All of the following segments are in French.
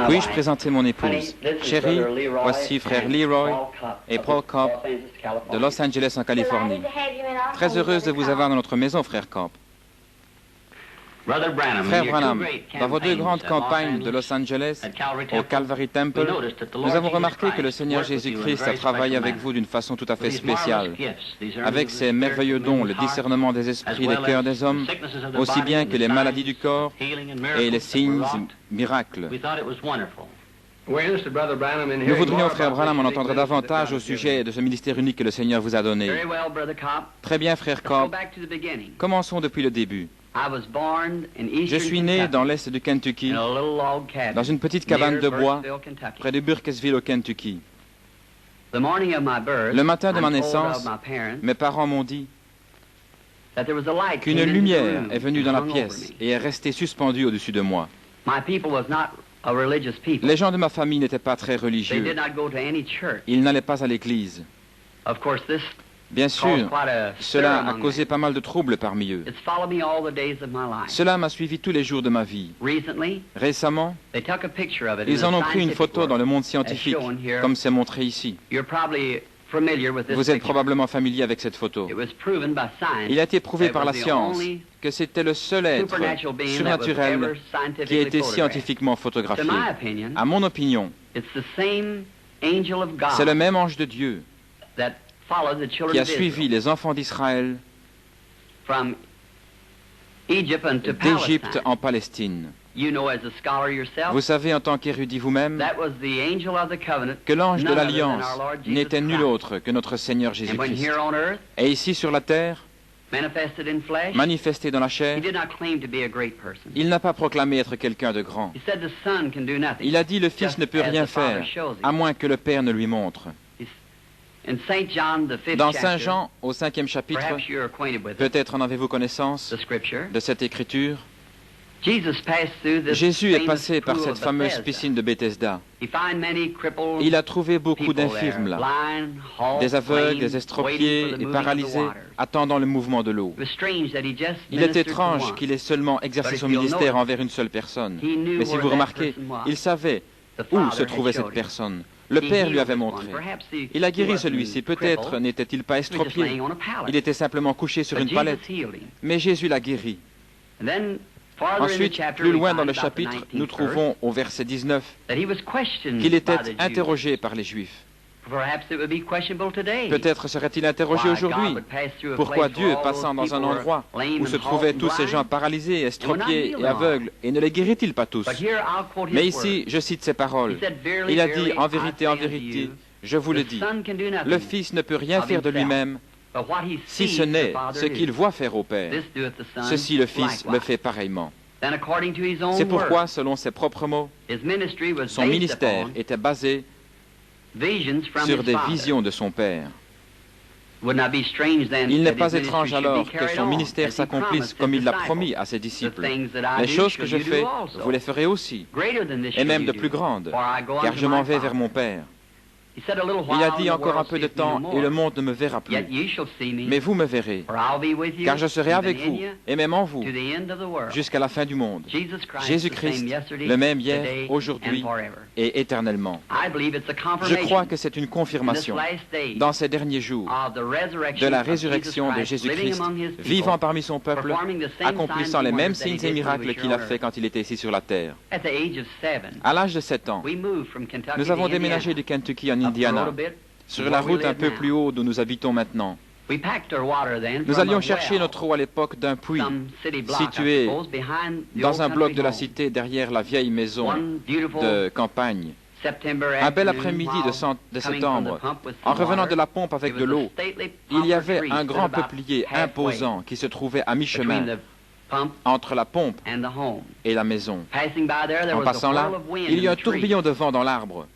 Puis-je présenter mon épouse? Chérie, voici frère Leroy et Paul Cobb de Los Angeles en Californie. Très heureuse de vous avoir dans notre maison, frère Cobb. Frère Branham, dans vos deux grandes campagnes de Los Angeles, au Calvary Temple, nous avons remarqué que le Seigneur Jésus-Christ a travaillé avec vous d'une façon tout à fait spéciale, avec ses merveilleux dons, le discernement des esprits et des cœurs des hommes, aussi bien que les maladies du corps et les signes miracles. Nous voudrions, frère Branham, en entendre davantage au sujet de ce ministère unique que le Seigneur vous a donné. Très bien, frère Cobb. Commençons depuis le début. Je suis né dans l'est du Kentucky, dans une petite cabane de bois, près de Burkesville au Kentucky. Le matin de ma naissance, mes parents m'ont dit qu'une lumière est venue dans la pièce et est restée suspendue au-dessus de moi. Les gens de ma famille n'étaient pas très religieux. Ils n'allaient pas à l'église. Bien sûr, cela a causé pas mal de troubles parmi eux. Cela m'a suivi tous les jours de ma vie. Récemment, ils en ont pris une photo dans le monde scientifique, comme c'est montré ici. Vous êtes probablement familier avec cette photo. Il a été prouvé par la science que c'était le seul être surnaturel qui a été scientifiquement photographié. À mon opinion, c'est le même ange de Dieu qui a suivi les enfants d'Israël d'Égypte en Palestine. Vous savez en tant qu'érudit vous-même que l'ange de l'Alliance n'était nul autre que notre Seigneur Jésus-Christ. Et ici sur la terre, manifesté dans la chair, il n'a pas proclamé être quelqu'un de grand. Il a dit le Fils ne peut rien faire, à moins que le Père ne lui montre. Dans Saint Jean, au 5e chapitre, peut-être en avez-vous connaissance de cette écriture, Jésus est passé par cette fameuse piscine de Bethesda. Il a trouvé beaucoup d'infirmes là, des aveugles, des estropiés et paralysés, attendant le mouvement de l'eau. Il est étrange qu'il ait seulement exercé son ministère envers une seule personne. Mais si vous remarquez, il savait où se trouvait cette personne. Le Père lui avait montré. Il a guéri celui-ci. Peut-être n'était-il pas estropié. Il était simplement couché sur une palette. Mais Jésus l'a guéri. Ensuite, plus loin dans le chapitre, nous trouvons au verset 19 qu'il était interrogé par les Juifs. Peut-être serait-il interrogé aujourd'hui. Pourquoi Dieu, passant dans un endroit où se trouvaient tous ces gens paralysés, estropiés et aveugles, et ne les guérit-il pas tous? Mais ici, je cite ses paroles. Il a dit, en vérité, je vous le dis, le Fils ne peut rien faire de lui-même, si ce n'est ce qu'il voit faire au Père. Ceci, le Fils le fait pareillement. C'est pourquoi, selon ses propres mots, son ministère était basé sur des visions de son Père. Il n'est pas étrange alors que son ministère s'accomplisse comme il l'a promis à ses disciples. Les choses que je fais, vous les ferez aussi, et même de plus grandes, car je m'en vais vers mon Père. Il a dit encore un peu de temps et le monde ne me verra plus. Mais vous me verrez, car je serai avec vous et même en vous jusqu'à la fin du monde. Jésus-Christ, le même hier, aujourd'hui et éternellement. Je crois que c'est une confirmation dans ces derniers jours de la résurrection de Jésus-Christ, vivant parmi son peuple, accomplissant les mêmes signes et miracles qu'il a fait quand il était ici sur la terre. À l'âge de 7 ans, nous avons déménagé du Kentucky en Indiana, sur la route un peu plus haut d'où nous habitons maintenant. Nous allions chercher notre eau à l'époque d'un puits situé dans un bloc de la cité derrière la vieille maison de campagne. Un bel après-midi de septembre, en revenant de la pompe avec de l'eau, il y avait un grand peuplier imposant qui se trouvait à mi-chemin entre la pompe et la maison. En passant là, il y a un tourbillon de vent dans l'arbre.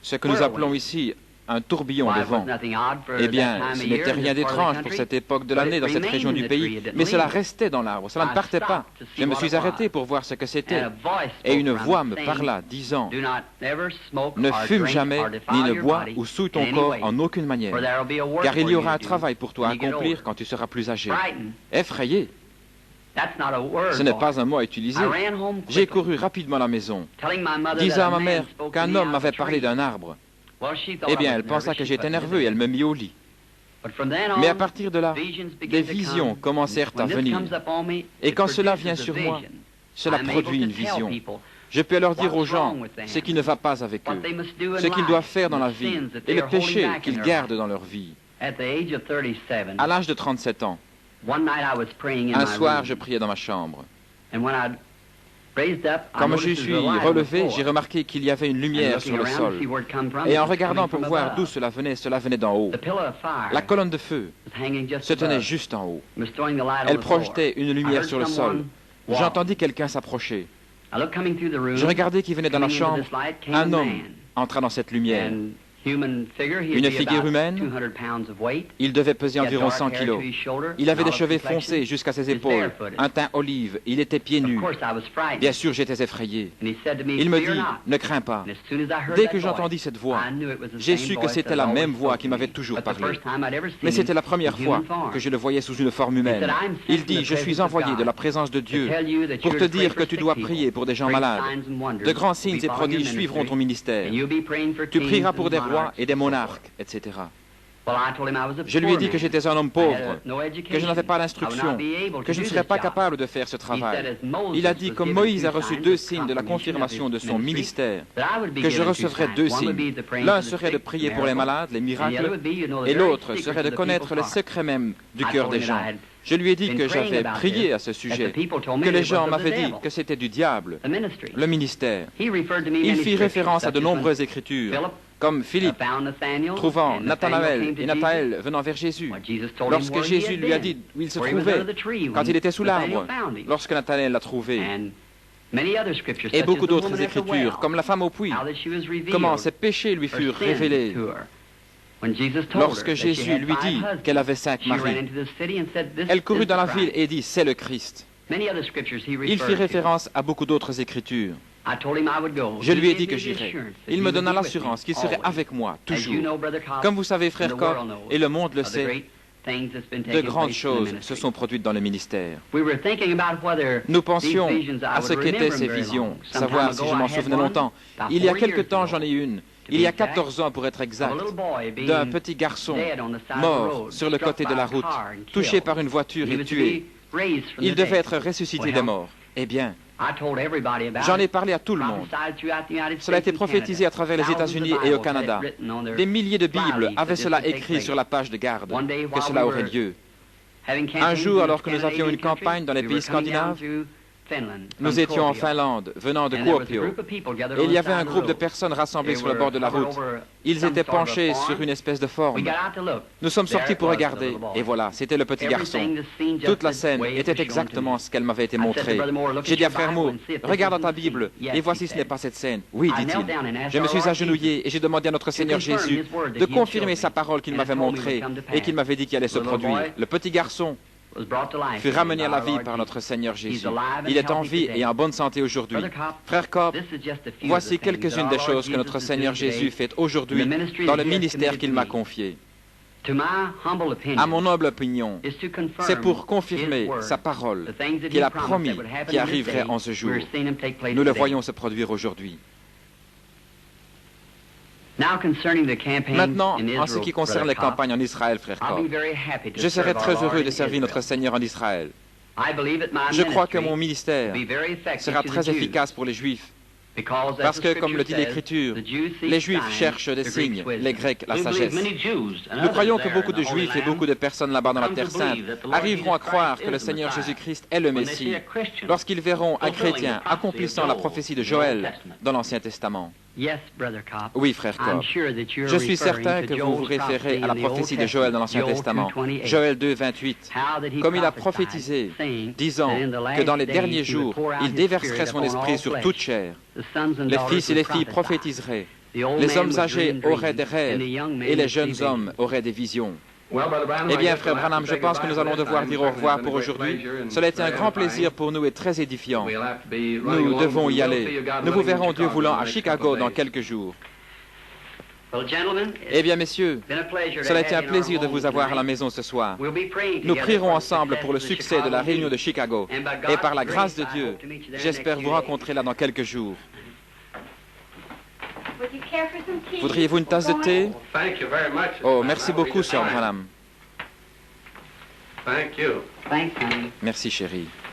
Ce que nous appelons ici un tourbillon de vent. Eh bien, ce n'était rien d'étrange pour cette époque de l'année dans cette région du pays, mais cela restait dans l'arbre, cela ne partait pas. Je me suis arrêté pour voir ce que c'était, et une voix me parla, disant, « Ne fume jamais, ni ne bois ou souille ton corps en aucune manière, car il y aura un travail pour toi à accomplir quand tu seras plus âgé. » Effrayé. Ce n'est pas un mot à utiliser. J'ai couru rapidement à la maison, disant à ma mère qu'un homme m'avait parlé d'un arbre. Eh bien, elle pensa que j'étais nerveux et elle me mit au lit. Mais à partir de là, des visions commencèrent à venir. Et quand cela vient sur moi, cela produit une vision. Je peux alors dire aux gens ce qui ne va pas avec eux, ce qu'ils doivent faire dans la vie et le péché qu'ils gardent dans leur vie. À l'âge de 37 ans, un soir, je priais dans ma chambre. Quand je suis relevé, j'ai remarqué qu'il y avait une lumière sur le sol. Et en regardant pour voir d'où cela venait d'en haut. La colonne de feu se tenait juste en haut. Elle projetait une lumière sur le sol. J'entendis quelqu'un s'approcher. Je regardai qui venait dans la chambre. Un homme entra dans cette lumière. Une figure humaine. Il devait peser environ 100 kilos. Il avait des cheveux foncés jusqu'à ses épaules, un teint olive, il était pieds nus. Bien sûr, j'étais effrayé. Il me dit, ne crains pas. Dès que j'entendis cette voix, j'ai su que c'était la même voix qui m'avait toujours parlé. Mais c'était la première fois que je le voyais sous une forme humaine. Il dit, je suis envoyé de la présence de Dieu pour te dire que tu dois prier pour des gens malades. De grands signes et prodiges suivront ton ministère. Tu prieras pour des rois et des monarques, etc. Je lui ai dit que j'étais un homme pauvre, que je n'avais pas l'instruction, que je ne serais pas capable de faire ce travail. Il a dit, comme Moïse a reçu 2 signes de la confirmation de son ministère, que je recevrais 2 signes. L'un serait de prier pour les malades, les miracles, et l'autre serait de connaître le secret même du cœur des gens. Je lui ai dit que j'avais prié à ce sujet, que les gens m'avaient dit que c'était du diable, le ministère. Il fit référence à de nombreuses écritures, comme Philippe, trouvant Nathanaël et Nathanaël venant vers Jésus. Lorsque Jésus lui a dit où il se trouvait, quand il était sous l'arbre, lorsque Nathanaël l'a trouvé. Et beaucoup d'autres écritures, comme la femme au puits, comment ses péchés lui furent révélés. Lorsque Jésus lui dit qu'elle avait 5 maris, elle courut dans la ville et dit, c'est le Christ. Il fit référence à beaucoup d'autres écritures. Je lui ai dit que j'irais. Il me donna l'assurance qu'il serait avec moi, toujours. Comme vous savez, frère Cobb, et le monde le sait, de grandes choses se sont produites dans le ministère. Nous pensions à ce qu'étaient ces visions, savoir si je m'en souvenais longtemps. Il y a quelque temps, j'en ai une. Il y a 14 ans, pour être exact, d'un petit garçon mort sur le côté de la route, touché par une voiture et tué. Il devait être ressuscité des morts. Eh bien, j'en ai parlé à tout le monde. Cela a été prophétisé à travers les États-Unis et au Canada. Des milliers de Bibles avaient cela écrit sur la page de garde, que cela aurait lieu. Un jour, alors que nous avions une campagne dans les pays scandinaves, nous étions en Finlande, venant de Kuopio, et il y avait un groupe de personnes rassemblées sur le bord de la route. Ils étaient penchés sur une espèce de forme. Nous sommes sortis pour regarder, et voilà, c'était le petit garçon. Toute la scène était exactement ce qu'elle m'avait été montrée. J'ai dit à frère Moore, regarde dans ta Bible, et voici ce n'est pas cette scène. Oui, dit-il. Je me suis agenouillé et j'ai demandé à notre Seigneur Jésus de confirmer sa parole qu'il m'avait montrée et qu'il m'avait dit qu'il allait se produire. Le petit garçon fut ramené à la vie par notre Seigneur Jésus. Il est en vie et en bonne santé aujourd'hui. Frère Cobb, voici quelques-unes des choses que notre Seigneur Jésus fait aujourd'hui dans le ministère qu'il m'a confié. À mon humble opinion, c'est pour confirmer sa parole qu'il a promis qui arriverait en ce jour. Nous le voyons se produire aujourd'hui. Maintenant, en ce qui concerne les campagnes en Israël, frère Cobb, je serais très heureux de servir notre Seigneur en Israël. Je crois que mon ministère sera très efficace pour les Juifs, parce que, comme le dit l'Écriture, les Juifs cherchent des signes, les Grecs la sagesse. Nous croyons que beaucoup de Juifs et beaucoup de personnes là-bas dans la Terre Sainte arriveront à croire que le Seigneur Jésus-Christ est le Messie lorsqu'ils verront un chrétien accomplissant la prophétie de Joël dans l'Ancien Testament. Oui, frère Cobb. Je suis certain que vous vous référez à la prophétie de Joël dans l'Ancien Testament, Joël 2, 28, comme il a prophétisé, disant que dans les derniers jours, il déverserait son esprit sur toute chair. Les fils et les filles prophétiseraient, les hommes âgés auraient des rêves et les jeunes hommes auraient des visions. Eh bien, frère Branham, je pense que nous allons devoir dire au revoir pour aujourd'hui. Cela a été un grand plaisir pour nous et très édifiant. Nous devons y aller. Nous vous verrons, Dieu voulant, à Chicago dans quelques jours. Eh bien, messieurs, cela a été un plaisir de vous avoir à la maison ce soir. Nous prierons ensemble pour le succès de la réunion de Chicago. Et par la grâce de Dieu, j'espère vous rencontrer là dans quelques jours. Voudriez-vous une tasse de thé? Oh, merci beaucoup, Sir Branham. Merci, chérie.